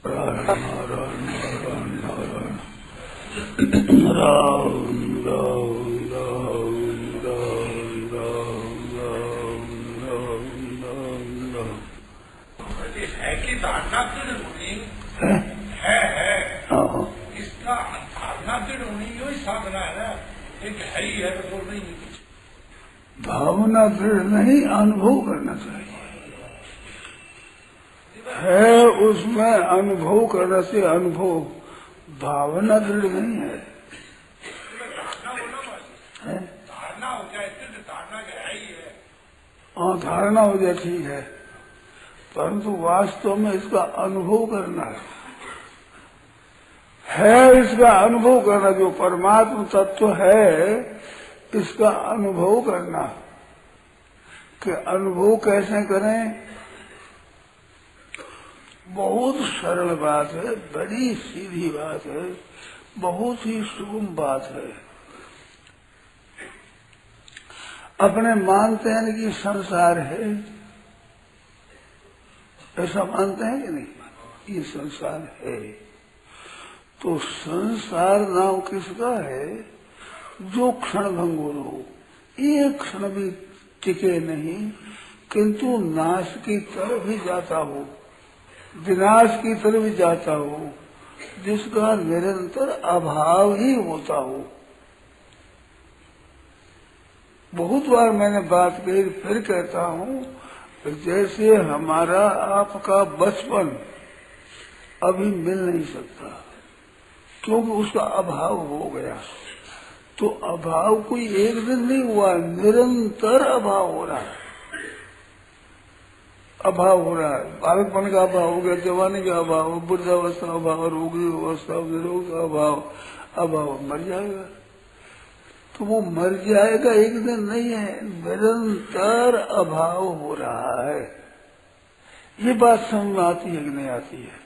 नारायण नारायण नारायण नारायण राम राम राम राम राम राम राम राम। है कि धारणा दृढ़ होनी है इसका धारणा दृढ़ होनी यो ही साधना है ना। एक है ही है तो नहीं कुछ भावना दृढ़ नहीं, अनुभव करना चाहिए। है उसमें अनुभव करने से अनुभव, भावना दृढ़ नहीं है। धारणा हो जाए दृढ़ धारणा है ही है। हाँ, धारणा हो जाए ठीक है, परंतु वास्तव में इसका अनुभव करना है इसका अनुभव करना। जो परमात्मा तत्व है इसका अनुभव करना। कि अनुभव कैसे करें? बहुत सरल बात है, बड़ी सीधी बात है, बहुत ही सुगम बात है। अपने मानते हैं कि संसार है, ऐसा मानते हैं कि नहीं? ये संसार है, तो संसार नाम किसका है? जो क्षण भंगुर हो, एक क्षण भी टिके नहीं, किंतु नाश की तरफ ही जाता हो, विनाश की तरफ ही जाता हो, जिसका निरंतर अभाव ही होता हो। बहुत बार मैंने बात कही, फिर कहता हूँ, जैसे हमारा आपका बचपन अभी मिल नहीं सकता क्योंकि उसका अभाव हो गया। तो अभाव कोई एक दिन नहीं हुआ, निरंतर अभाव हो रहा है। अभाव हो रहा है, बालकपन का अभाव हो गया, जवानी का अभाव, वृद्धावस्था का अभाव, रोगी अवस्था, निरोग का अभाव, अभाव मर जाएगा। तो वो मर जाएगा एक दिन नहीं है, निरंतर अभाव हो रहा है। ये बात समझ में आती है कि नहीं आती है?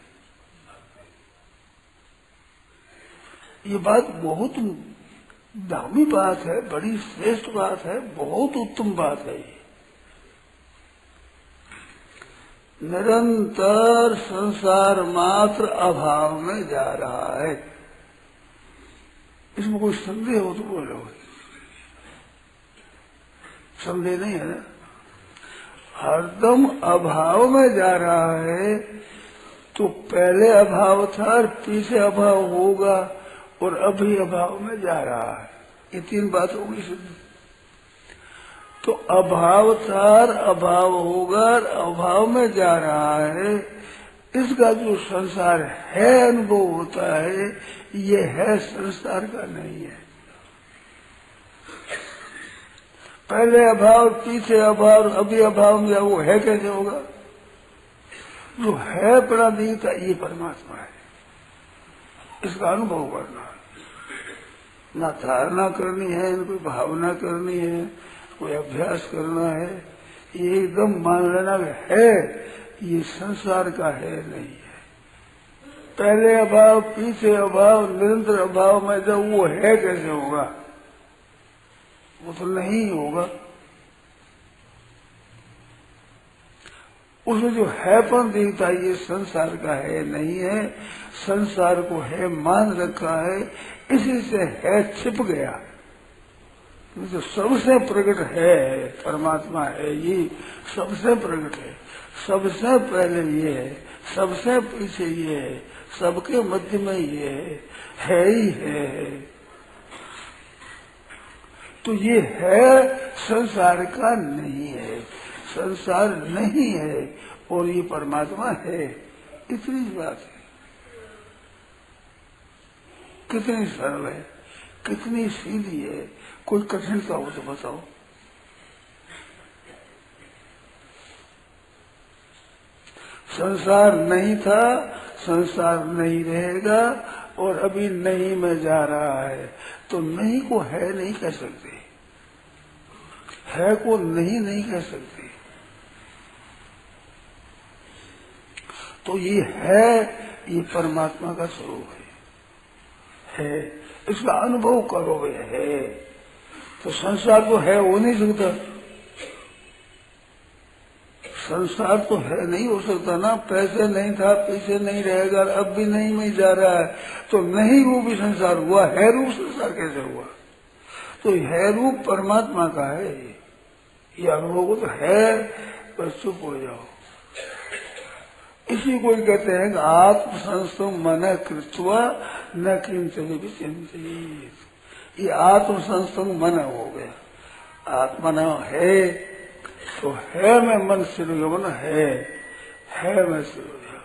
ये बात बहुत दामी बात है, बड़ी श्रेष्ठ बात है, बहुत उत्तम बात है। ये निरंतर संसार मात्र अभाव में जा रहा है। इसमें कोई संदेह हो तो बोलो, संदेह नहीं है ना। हरदम अभाव में जा रहा है, तो पहले अभाव था और पीछे अभाव होगा और अभी अभाव में जा रहा है। ये तीन बात होगी सिद्ध। तो अभाव था और अभाव होगा और अभाव में जा रहा है। इसका जो संसार है अनुभव होता है, ये है संसार का नहीं है। पहले अभाव, पीछे अभाव, अभी अभाव में वो है कैसे होगा? जो है प्रदीत, ये परमात्मा है। इसका अनुभव करना है, ना धारणा करनी है, न कोई भावना करनी है, कोई अभ्यास करना है। ये एकदम मान लेना है, ये संसार का है नहीं है। पहले अभाव, पीछे अभाव, निरंतर अभाव में जब वो है कैसे होगा? वो तो नहीं होगा। उसमें जो हैपन दिखता है, ये संसार का है नहीं है। संसार को है मान रखा है, इसी से है छिप गया। जो सबसे प्रकट है परमात्मा है, ये सबसे प्रकट है, सबसे पहले ये है, सबसे पीछे ये है, सबके मध्य में ये है ही है। तो ये है संसार का नहीं है, संसार नहीं है और ये परमात्मा है। इतनी बात है। कितनी सरल है, कितनी सीधी है। कोई कठिनता हो तो बताओ। संसार नहीं था, संसार नहीं रहेगा और अभी नहीं में जा रहा है। तो नहीं को है नहीं कह सकते, है को नहीं कह सकते। तो ये है, ये परमात्मा का स्वरूप है। इसका अनुभव करोगे है, तो संसार को है हो नहीं सकता। संसार तो है नहीं हो सकता ना, पैसे नहीं था, पीछे नहीं रहेगा, अब भी नहीं में जा रहा है, तो नहीं रूप भी संसार हुआ, है रूप संसार कैसे हुआ? तो है रूप परमात्मा का है, ये अनुभव को तो है, बस चुप हो जाओ। इसी को कहते हैं कि आत्म संस्तम मन कृत्वा न किंचित विचिंतित। ये आत्म संस्तम मन हो गया, आत्मा न है तो है में मन स्थिर हो गया, मन है में स्थिर हो गया।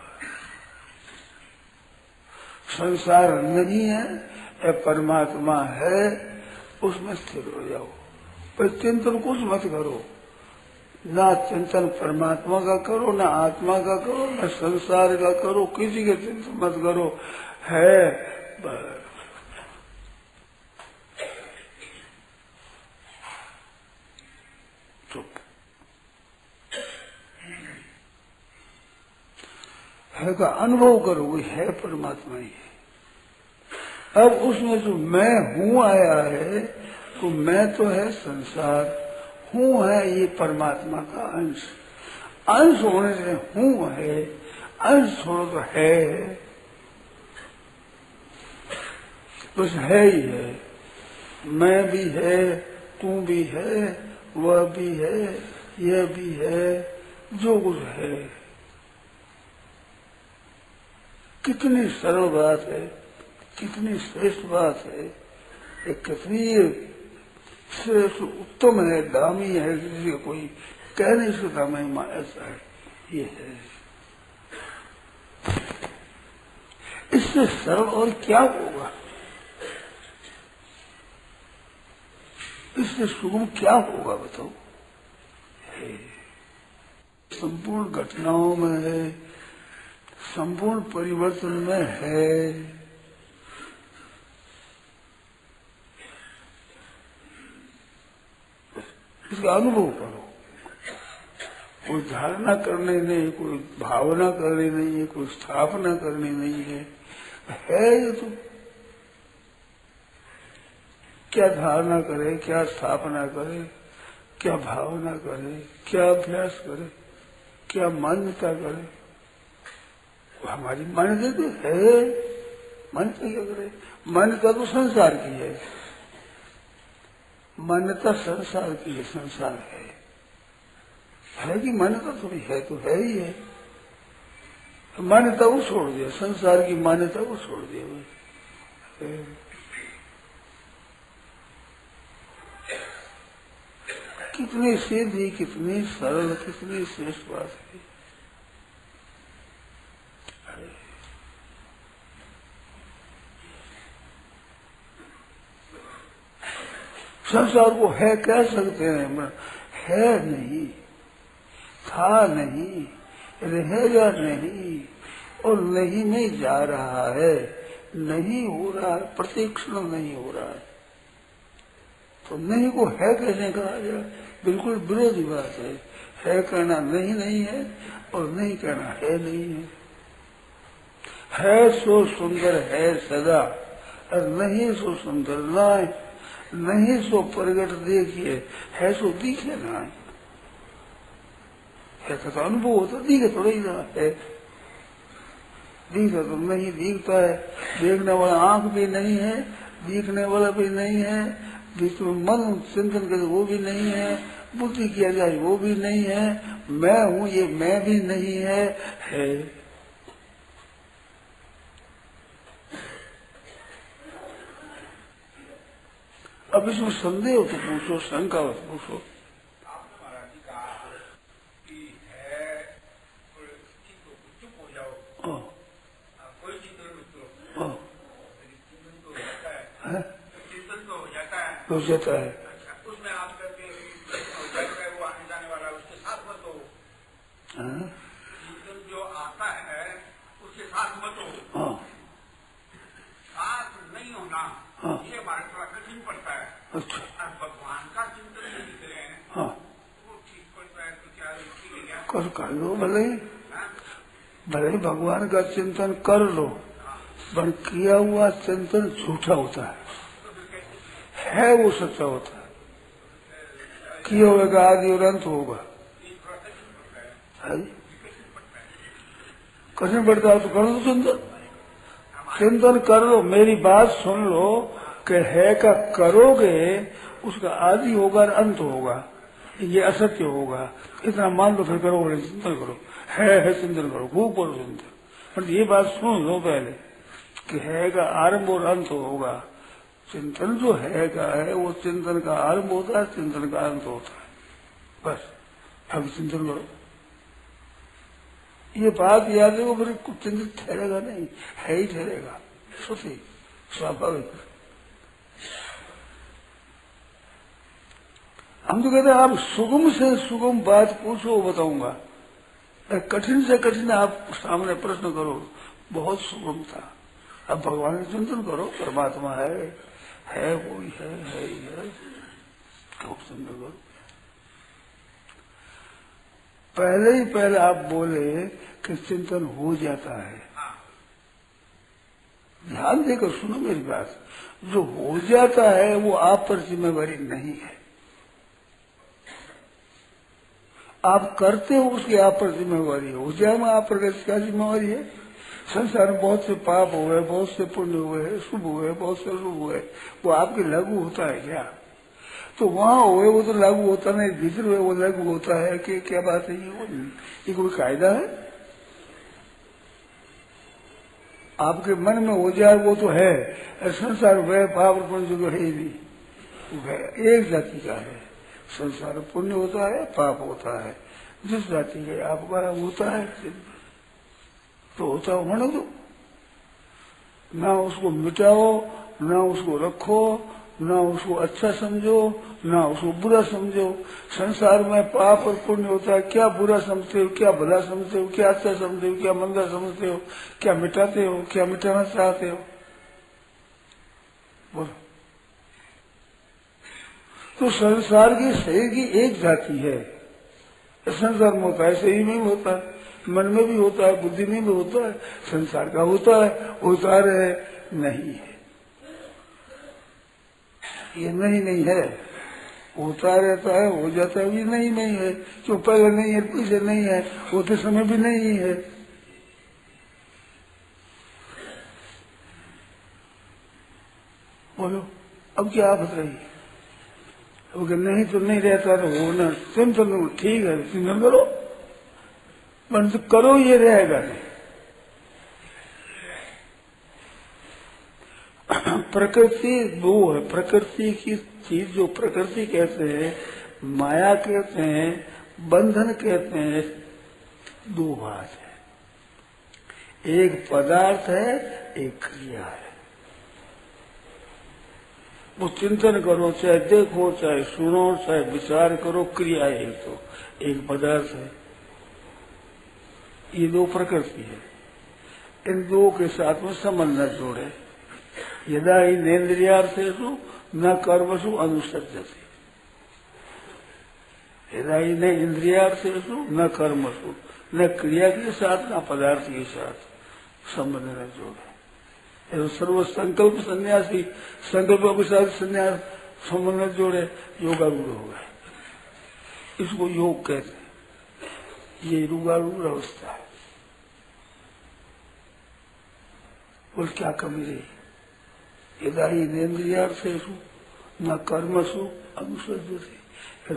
संसार नहीं है, परमात्मा है, उसमें स्थिर हो जाओ। पर चिंतन कुछ मत करो, ना चिंतन परमात्मा का करो, ना आत्मा का करो, ना संसार का करो, किसी के चिंतन मत करो, है बस। है का अनुभव करोगे, है परमात्मा ही है। अब उसमें जो मैं हूँ आया है, तो मैं तो है संसार, हूँ है ये परमात्मा का अंश, अंश होने से हूँ है, अंश हो तो है, बस है ही है। मैं भी है, तू भी है, वह भी है, यह भी है, जो कुछ है। कितनी सरल बात है, कितनी श्रेष्ठ बात है, एक कितनी श्रेष्ठ उत्तम है, दामी है, किसी का कोई कह नहीं सकता महिमा ऐसा है, ये है। इससे सरल और क्या होगा, इससे सुगम क्या होगा बताओ? संपूर्ण घटनाओं में है, संपूर्ण परिवर्तन में है। इसका अनुभव करो। कोई धारणा करनी नहीं, कोई भावना करनी नहीं है, कोई स्थापना करनी नहीं है ये तो। क्या धारणा करे, क्या स्थापना करे, क्या भावना करे, क्या अभ्यास करे, क्या मान्यता करे? हमारी मान्यता तो है, मान्यता क्या करे? मान्यता तो संसार की है, मान्यता संसार की है, संसार है कि मान्यता थोड़ी है, तो है ही है। मान्यता वो छोड़ दिया, संसार की मान्यता वो छोड़ दिया। कितनी सीधी, कितनी सरल, कितनी श्रेष्ठ बात है। संसार को है कह सकते हैं, है नहीं, था नहीं, रहेगा नहीं, और नहीं में जा रहा है, नहीं हो रहा है, प्रतीक्षण नहीं हो रहा है। तो नहीं को है कैसे कहा जाए? बिल्कुल विरोधी बात है कहना नहीं नहीं है, और नहीं कहना है नहीं है सो सुंदर है सदा, और नहीं सो सुंदर ना है, नहीं सो प्रगट देखिए, है सो दिखे ना है का तो अनुभव होता, दिखे थोड़ा ही ना है, दिखा तो नहीं दिखता है। देखने वाला आंख भी नहीं है, दिखने वाला भी नहीं है, बीच में मन चिंतन करे वो भी नहीं है, बुद्धि किया जाए वो भी नहीं है, मैं हूँ ये मैं भी नहीं है। अब इसमें संदेह हो तो पूछो, शंका हो तो पूछो। हो जाता है, उसमें आप करके वो आने जाने वाला उसके साथ मत हो, जो आता है उसके साथ मत हो, साथ नहीं होना, ये हमारे थोड़ा कठिन पड़ता है। अच्छा, भगवान का चिंतन नहीं करें वो ठीक पड़ता है, तो क्या ठीक है, कर लो भले भले भगवान का चिंतन कर लो, पर किया हुआ चिंतन झूठा होता है वो सच्चा होता है। किया हुआ का आदि और अंत होगा, कठिन पड़ता है तो कर दो चिंतन, चिंतन कर लो, मेरी बात सुन लो कि है का करोगे उसका आदि होगा और अंत होगा, ये असत्य होगा, इतना मान लो फिर करो, चिंतन करो, है चिंतन करो, खूब करो चिंतन। पर ये बात सुन लो पहले कि है का आरंभ और अंत होगा। चिंतन जो है का है वो चिंतन का आरंभ होता है, चिंतन का अंत होता है, बस। अब चिंतन करो, ये बात याद है, फिर चिंतन ठहरेगा नहीं, है ही ठहरेगा, सुखी स्वाभाविक। हम तो कहते हैं आप सुगम से सुगम बात पूछो, बताऊंगा, कठिन से कठिन आप सामने प्रश्न करो, बहुत सुगम था। अब भगवान का चिंतन करो, परमात्मा है कोई है ही है, खूब चिंतन करो। पहले ही पहले आप बोले कि चिंतन हो जाता है, ध्यान देकर सुनो मेरी बात, जो हो जाता है वो आप पर जिम्मेवारी नहीं है, आप करते हो उसकी आप पर जिम्मेवारी है। हो जाए में आप पर क्या जिम्मेवारी है? संसार में बहुत से पाप हुए, बहुत से पुण्य हुए, शुभ हुए, बहुत से अशुभ हुए, वो आपके लागू होता है क्या? तो वहां हुए वो तो लागू होता नहीं, भीतर हुए वो लागू होता है कि क्या बात है? ये कोई कायदा है? आपके मन में हो जाए वो तो है, संसार हुए पाप पुण्य जो है ही नहीं, वो एक जाति का है। संसार पुण्य होता है, पाप होता है, जिस जाति के आपका होता है तो होता होने दो, ना उसको मिटाओ, ना उसको रखो, ना उसको अच्छा समझो, ना उसको बुरा समझो। संसार में पाप और पुण्य होता है, क्या बुरा समझते हो, क्या भला समझते हो, क्या अच्छा समझते हो, क्या मंदा समझते हो, क्या मिटाते हो, क्या मिटाना चाहते हो, बोलो। तो संसार की शरीर की एक जाति है, संसार में होता है, शरीर में भी होता है, मन में भी होता है, बुद्धि में भी होता है, संसार का होता है, होता रहे, नहीं है, ये नहीं है, होता रहता है, हो जाता है, ये नहीं है, जो पहले नहीं है पीछे नहीं है, होते समय भी नहीं है। बोलो अब क्या आफत रही? अगर नहीं तो नहीं रहता तो होना, चिंतन ठीक है, चिंतन करो, पर तो करो ये रहेगा नहीं। प्रकृति दो है, प्रकृति की चीज जो प्रकृति कहते हैं, माया कहते हैं, बंधन कहते हैं, दो बात है, एक पदार्थ है, एक क्रिया है। वो चिंतन करो, चाहे देखो, चाहे सुनो, चाहे विचार करो, क्रिया है तो एक पदार्थ है, ये दो प्रकृति है। इन दो के साथ में संबंध न जोड़े। यदा ही नेन्द्रियार्थेषु न कर्मसु अनुसज्जते, यदा ही न इंद्रियार्थेषु न कर्मसु, न क्रिया के साथ न पदार्थ के साथ संबंध न जोड़े। सर्व संकल्प सन्यासी, संकल्प के साथ संन्यास संबंध न जोड़े, योगारूढ़ हो गए। इसको योग कहते हैं, ये योगारूढ़ अवस्था है। और क्या कमी रही? यदा ही नेन्द्रियार्थेषु न कर्मसु अनुसज्जते,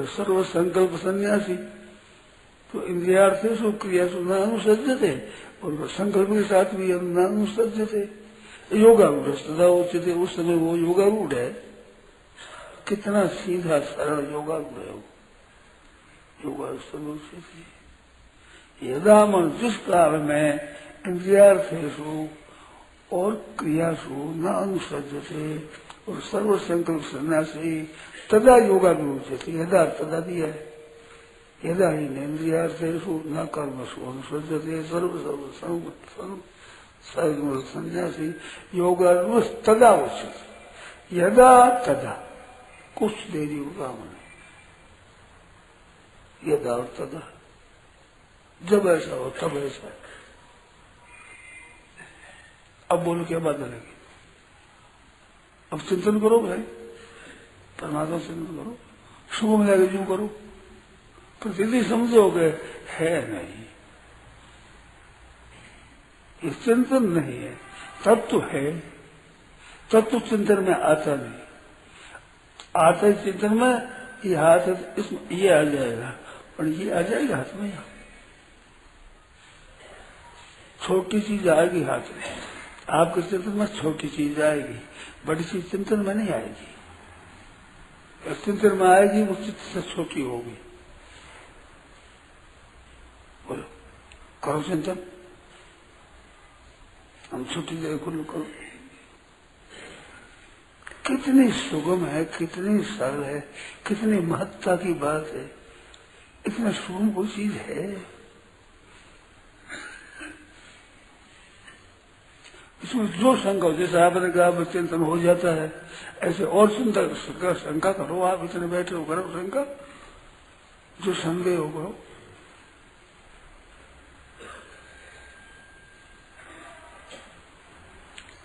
सर्व संकल्प सन्यासी तो इंद्रियार्थेषु क्रियासु न अनुसज्जते, और संकल्प के साथ भी न अनुसज्जते। योगारूढ़ सदा उच्चते, उस समय वो योगारूढ़ है। कितना सीधा सरल योगारूढ़ है वो, योगारूढ़ उच्चते। यदा मन जिस काल में इंद्रियार्थेषु और क्रियासु न अनुसज्जते और सर्व संकल्प सन्यासी तदा योगारूढ़ उच्चते। यदा तदा दिया है, यदा ही नेन्द्रियार्थेषु न कर्मसु अनुसज्जते सर्व सन्यासी योगारूढ़ तदा उच्चते। यदा तदा कुछ देरी होगा मन, यदा और तदा, जब ऐसा हो तब ऐसा। अब बोलो क्या बात लगेगी? अब चिंतन करो भाई, परमात्मा चिंतन करो, शुभ मिलेगा यूं करो, प्रतीति समझोगे है नहीं, ये चिंतन नहीं है, तत्व है। तत्व चिंतन में आता नहीं, आता है चिंतन में ये हाथ है, इसमें ये आ जाएगा, और ये आ जाएगा हाथ में। छोटी चीज आएगी हाथ में, आपके चिंतन में छोटी चीज आएगी, बड़ी चीज चिंतन में नहीं आएगी। चिंतन में आएगी वो चित्त से छोटी होगी। बोलो करो चिंतन, हम छुट्टी दे कुल करो। कितनी सुगम है, कितनी सरल है, कितनी महत्ता की बात है। इतना सुगम कोई चीज है? इसमें जो शंका हो, जैसे आपने कहा चिंतन हो जाता है, ऐसे और शंका करो। आप इतने बैठे हो, करो शंका, जो संदेह हो करो।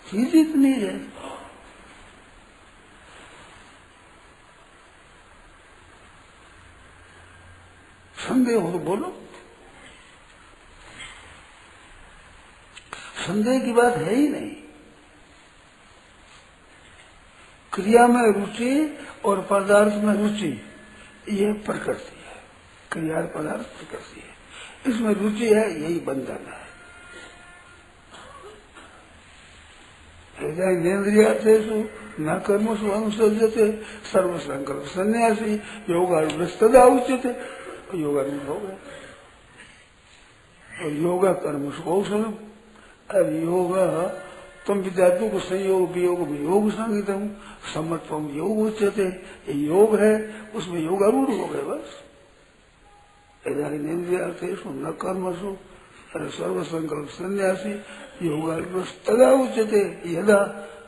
चीज इतनी है। संदेह हो तो बोलो, संदेह की बात है ही नहीं। क्रिया में रुचि और पदार्थ में रुचि, ये प्रकृति है। क्रिया और पदार्थ प्रकृति है, इसमें रुचि है, यही बंधन है। इंद्रियार्थेषु न कर्मसु अनुसज्जते सर्वसंकल्प सन्यासी योगारूढ़स्तदा उच्यते। योगारूढ़ हो गया, और योगा कर्मसु कौशलम। अब योग तुम विद्यार्थियों को संयोग वियोग में योग संगीतम समत्वम योग उच्यते। ये योग है, उसमें योगारूढ़ हो गए बस। इंद्रियार्थेषु न कर्मसु सर्वसंकल्प सन्यासी योगारूढ़स्तदा उच्यते। यदा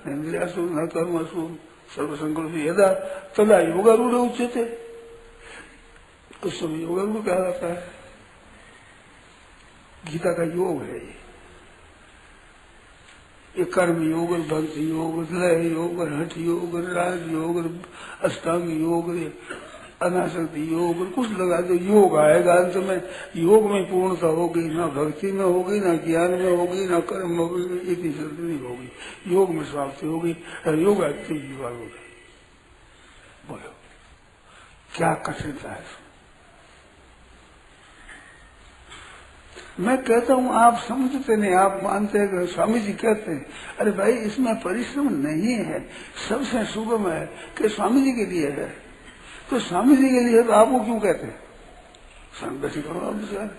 इंद्रियासु न कर्मसु सर्वसंकल्प यदा तदा योगारूढ़ उच्यते। उस समय योगारूढ़ कहा जाता है। गीता का योग है ये कर्म योग, भक्ति योग, लय योग, हठ योग, राज योग, अष्टांग योग, अनासक्ति योग, कुछ लगा दो योग आएगा। अंत में योग में पूर्णता होगी, ना भक्ति में होगी, ना ज्ञान में होगी, ना कर्म में होगी, इतनी शक्ति नहीं होगी। योग में समाप्ति होगी, योग एक्टिव होगी। बोलो क्या कठिनता है? मैं कहता हूँ आप समझते नहीं, आप मानते हैं। स्वामी जी कहते हैं अरे भाई इसमें परिश्रम नहीं है, सबसे सुगम है कि स्वामी जी के लिए है। तो स्वामी जी के लिए तो आपको क्यों कहते हैं? संगति करो आप विचार।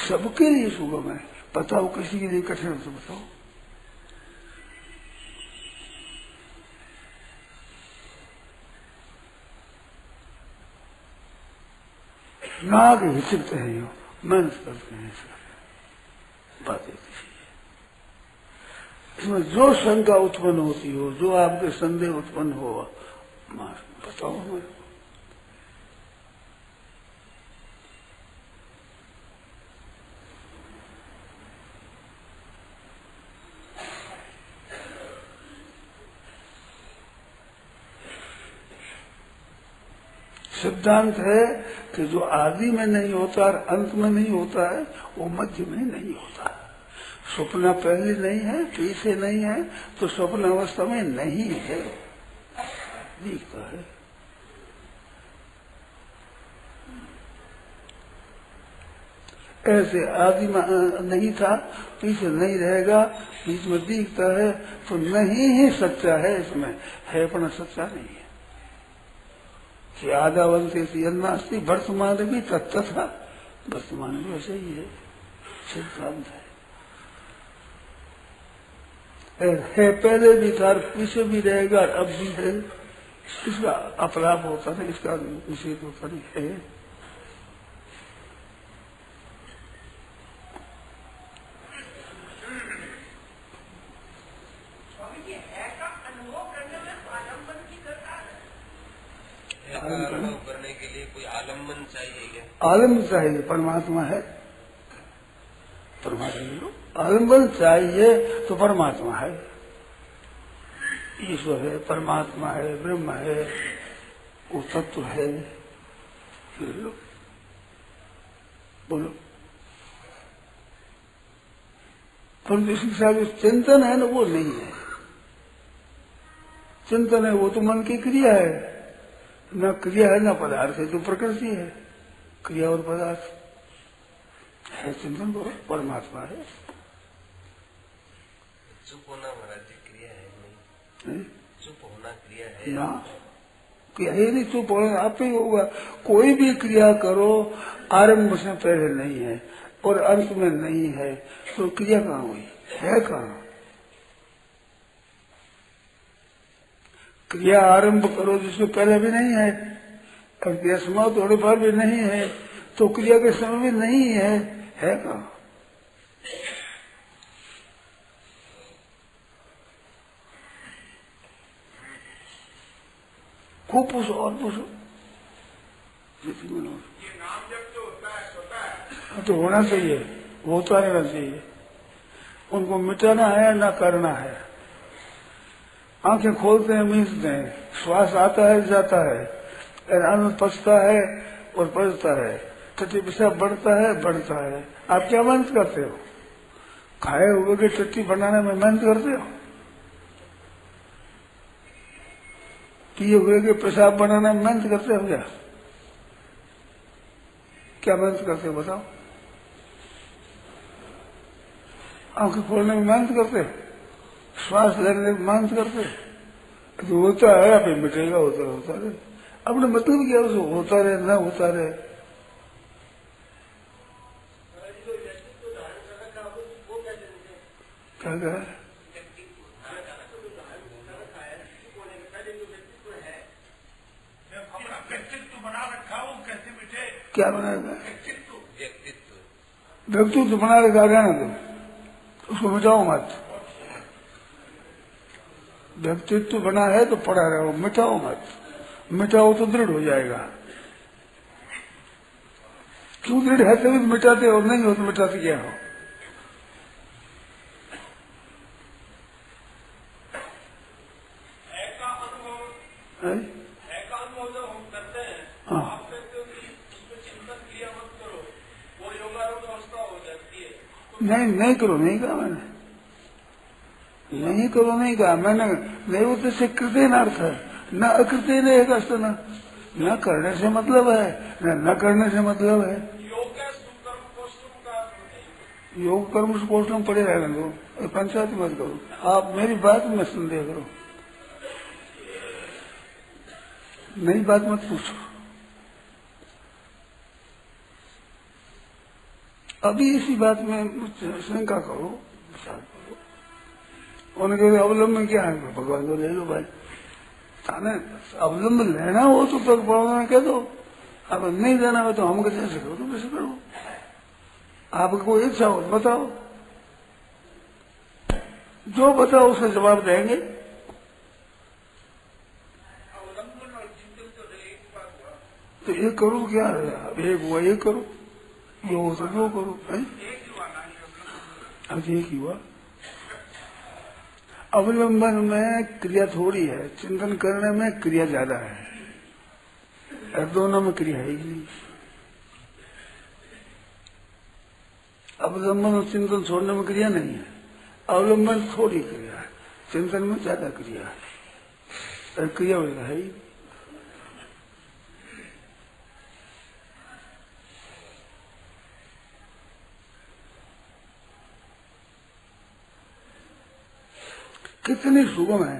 सबके लिए सुगम है, बताओ किसी के लिए कठिन है तो बताओ। नाग हिचकते हैं, मेहनत करते हैं, बातें किसी इसमें जो शंका उत्पन्न होती हो, जो आपके संदेह उत्पन्न हो, बताओ हमें। सिद्धांत है कि जो आदि में नहीं होता और अंत में नहीं होता है वो मध्य में नहीं होता। स्वप्न पहले नहीं है, पीछे नहीं है, तो स्वप्न अवस्था में नहीं है, दिखता है। ऐसे आदि में नहीं था, पीछे नहीं रहेगा, बीच में दिखता है, तो नहीं ही सच्चा है। इसमें है अपना सच्चा नहीं है कि आदावंते अन्नास्ति वर्तमान भी तत्तथा। वर्तमान भी वैसे ही है, सिद्धांत है पहले भी था, पीछे भी रहेगा, अब भी है। इसका अपलाप होता नहीं, इसका निषेध होता नहीं है। अनुभव करने के लिए कोई आलम्बन चाहिए क्या? आलम्बन चाहिए, परमात्मा है। परमात्मा आलम्बन चाहिए तो परमात्मा है, ईश्वर है, परमात्मा है, ब्रह्म है, वो तत्व है। बोलो। परंतु इसके साथ जो चिंतन है ना वो नहीं है। चिंतन है वो तो मन की क्रिया है, न क्रिया है न पदार्थ है, तो प्रकृति है। क्रिया और पदार्थ है चिंतन तो परमात्मा है। चुप होना महाराज जी क्रिया है नहीं? चुप होना क्रिया है ना, क्रिया है नहीं। चुप होना आप ही होगा। कोई भी क्रिया करो आरंभ से पहले नहीं है और अंत में नहीं है, तो क्रिया कहाँ हुई है? कहाँ क्रिया आरंभ करो जिससे पहले भी नहीं है और क्रिया समाप्त थोड़े पर भी नहीं है, तो क्रिया के समय भी नहीं है कहाँ? खूब पूछो और पूछो। ये नाम जब तो होता है स्वतः है, तो होना चाहिए, होता रहना चाहिए। उनको मिटाना है ना करना है। आंखें खोलते हैं मीचते हैं, श्वास आता है जाता है, अन्न पचता है और पचता है, टट्टी पेशाब बढ़ता है बढ़ता है। आप क्या मेहनत करते हो? खाए हुए की टट्टी बनाने में मेहनत करते हो? पिए हुए के पेशाब बनाने में मेहनत करते हो? क्या मेहनत करते हो बताओ? आंखें खोलने में मेहनत करते, श्वास लेने में मेहनत करते, तो होता है अभी मिटेगा, होता रहे। अपने मतलब क्या उसको होता रहे ना होता रहे। क्या कहा? व्यक्तित्व बना रखा वो कैसे मिटे? क्या बनाएगा? व्यक्तित्व व्यक्तित्व बना रखा रहना तुम, उसको मिटाओ मत। व्यक्तित्व बना है तो पड़ा रहो, मिटाओ मत। मिटाओ तो दृढ़ हो जाएगा। क्यों दृढ़ है तभी मिटाते हो, नहीं हो तो मिटाते क्या हो? जब हम करते हैं हाँ। आप कहते हो कि उसमें चिंतन क्रिया मत करो, वो योगारूढ़ अवस्था हो जाती है। नहीं करो, नहीं कहा मैंने। नहीं करो नहीं कहा मैंने। नहीं होते से कृतेन अर्थ है, न अकृतेन एक अस्तन। न करने से मतलब है न करने से मतलब है। योग का कर्म कौशलम का अर्थ नहीं। योग कर्म से कौशलम पड़े रहेगा तो पंचायत मत करो। आप मेरी बात में संदेह करो, नई बात मत पूछो। अभी इसी बात में शंका करो, विचार करो। उनके अवलंबन क्या है? भगवान को ले लो भाई। थाने अवलंबन लेना हो तो भगवान कह दो, अब नहीं लेना हो तो हम कैसे करो, तो कैसे करो। आपको कोई इच्छा हो तो बताओ, जो बताओ उसका जवाब देंगे। अवलंबन और चिंतन तो एक बात हुआ। तो ये करो क्या है? अब एक हुआ ये करो, जो हो तो जो करो। एक हुआ ना, अब एक ही हुआ। अवलंबन में क्रिया थोड़ी है, चिंतन करने में क्रिया ज्यादा है, और दोनों में क्रिया है ही नहीं। अवलंबन और चिंतन छोड़ने में क्रिया नहीं है। अवलंबन थोड़ी क्रिया है, चिंतन में ज्यादा क्रिया है, और क्रिया है ही। कितनी सुगम है,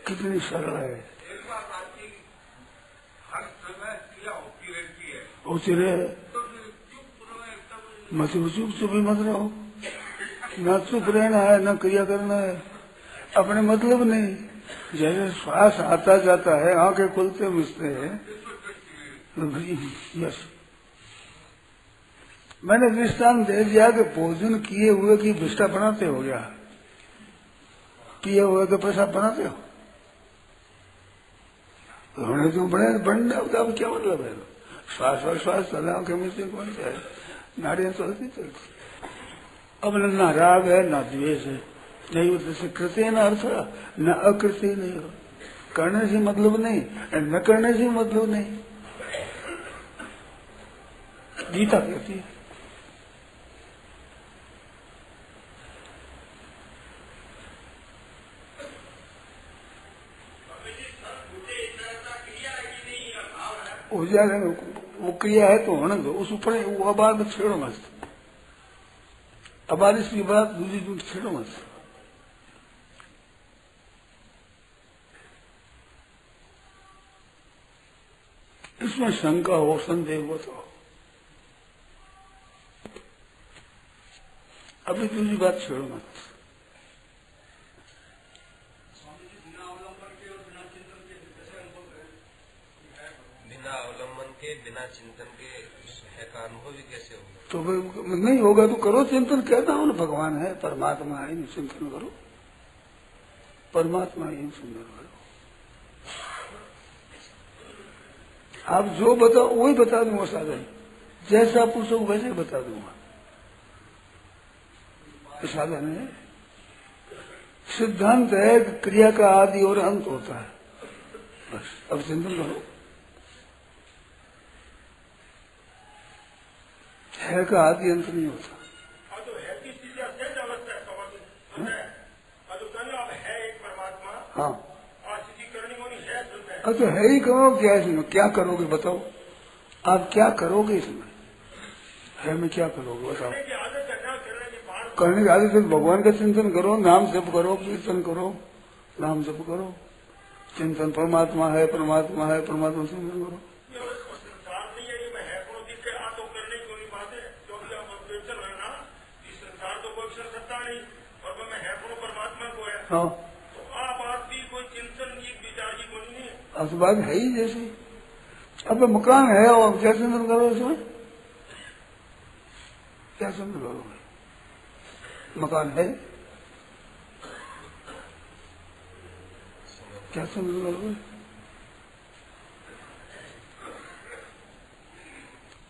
कितनी सरल है। एक बात आती, हर समय क्रिया होती रहती है, होती रहे, तो फिर चुप रहे तब मत चुप ही मत रहो। न चुप रहना है न क्रिया करना है, अपने मतलब नहीं। जैसे श्वास आता जाता है, आंखें खुलते मिलते हैं, यस। मैंने दृष्टांत दे दिया कि भोजन किए हुए की विष्ठा बनाते हो गया, पिए हुए के पेशाब बनाते हो, होने तो बड़े बनने अब क्या मतलब है? श्वास चला, आंखें मिलते कौन सा है, नाड़ियां चलती। अब न राग है न द्वेष है, नहीं होते से कृत्य न अर्थ न अकृत्य नहीं हो। करने से मतलब नहीं, न करने से मतलब नहीं। गीता कहती है हो जाएगा। वो क्रिया है तो होने दो, उस ऊपर वो आबाद में छेड़ो मत। आबाद इसकी बात दूसरी दूर छेड़ो मत। इसमें शंका हो, संदेह हो तो अभी दूसरी बात छेड़ो मत। बिना अवलंबन के, बिना चिंतन के है का अनुभव भी कैसे होगा? तो नहीं होगा तो करो चिंतन। कहता हूँ ना, भगवान है, परमात्मा है, चिंतन करो। परमात्मा ही चिंतन करो। आप जो बताओ वही बता दूंगा साधन। जैसा पूछो वैसे बता दूंगा। साधन है, सिद्धांत है कि क्रिया का आदि और अंत होता है। बस अब चिंतन करो। है का आदि अंत नहीं होता। हाँ, अब तो है ही। कहो क्या इसमें, क्या करोगे बताओ? आप क्या करोगे इसमें? है में क्या करोगे बताओ? करने की आदत है। भगवान का चिंतन करो, नाम जप करो, कीर्तन करो, नाम जप करो, चिंतन परमात्मा है, परमात्मा है, परमात्मा चिंतन करो। हाँ, अब तो बात है ही जैसे। अब तो मकान है और क्या चिंतन करो इसमें? क्या चिंतन करोगे? मकान है, क्या चिंतन करोगे?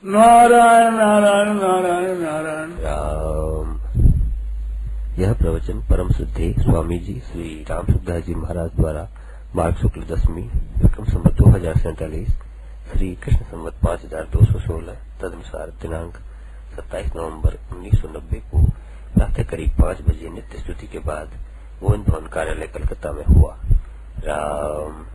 नारायण नारायण नारायण नारायण राम। यह प्रवचन परम श्रद्धेय स्वामी जी श्री राम सुखदास जी महाराज द्वारा माघ शुक्ल दशमी विक्रम संवत 2047 श्री कृष्ण संवत 5216 तदनुसार दिनांक 27 नवंबर 1990 को प्रातः करीब 5 बजे नित्य स्तुति के बाद गोविंद भवन कार्यालय कलकत्ता में हुआ। राम।